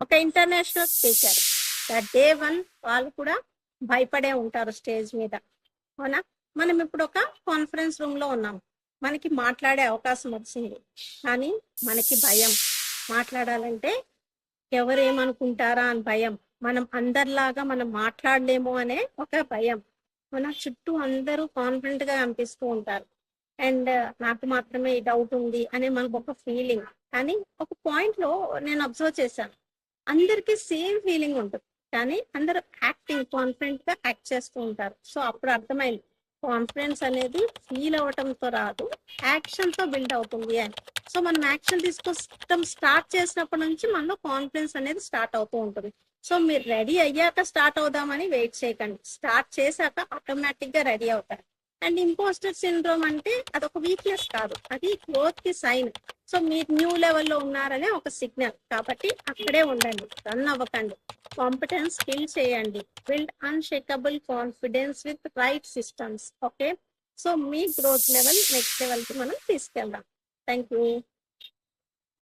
ఒక international speaker day 1 వాళ్ళు కూడా భయపడే ఉంటారు స్టేజ్ మీద. అవునా? మనం ఇప్పుడు ఒక కాన్ఫరెన్స్ రూమ్ లో ఉన్నాం, మనకి మాట్లాడే అవకాశం వచ్చింది, కానీ మనకి భయం. మాట్లాడాలంటే ఎవరు ఏమనుకుంటారా అని భయం, మనం అందరిలాగా మనం మాట్లాడలేము అనే ఒక భయం. మన చుట్టూ అందరూ కాన్ఫిడెంట్ గా అనిపిస్తూ ఉంటారు, అండ్ నాకు మాత్రమే ఈ డౌట్ ఉంది అనే మనకు ఒక ఫీలింగ్. కానీ ఒక పాయింట్ లో నేను అబ్జర్వ్ చేశాను, అందరికీ సేమ్ ఫీలింగ్ ఉంటుంది, కానీ అందరూ యాక్టింగ్ కాన్ఫిడెంట్ గా యాక్ట్ చేస్తూ ఉంటారు. సో అప్పుడు అర్థమైంది, కాన్ఫిడెన్స్ అనేది ఫీల్ అవటంతో రాదు, యాక్షన్ తో బిల్డ్ అవుతుంది అని. సో మనం యాక్షన్ తీసుకోవడం స్టార్ట్ చేసినప్పటి నుంచి మనలో కాన్ఫిడెన్స్ అనేది స్టార్ట్ అవుతూ ఉంటుంది. సో మీరు రెడీ అయ్యాక స్టార్ట్ అవుదామని వెయిట్ చేయకండి, స్టార్ట్ చేశాక ఆటోమేటిక్ గా రెడీ అవుతారు. అండ్ ఇంపోస్టర్ సిండ్రోమ్ అంటే అదొక వీక్నెస్ కాదు, అది గ్రోత్ కి సైన్. సో మీరు న్యూ లెవెల్లో ఉన్నారనే ఒక సిగ్నల్. కాబట్టి అక్కడే ఉండండి, రన్ అవ్వకండి, కాంపిటెన్స్ బిల్డ్ చేయండి. Build unshakeable confidence with right systems. Okay, so me growth level next level కి మనం తీసుకెళ్దాం. Thank you.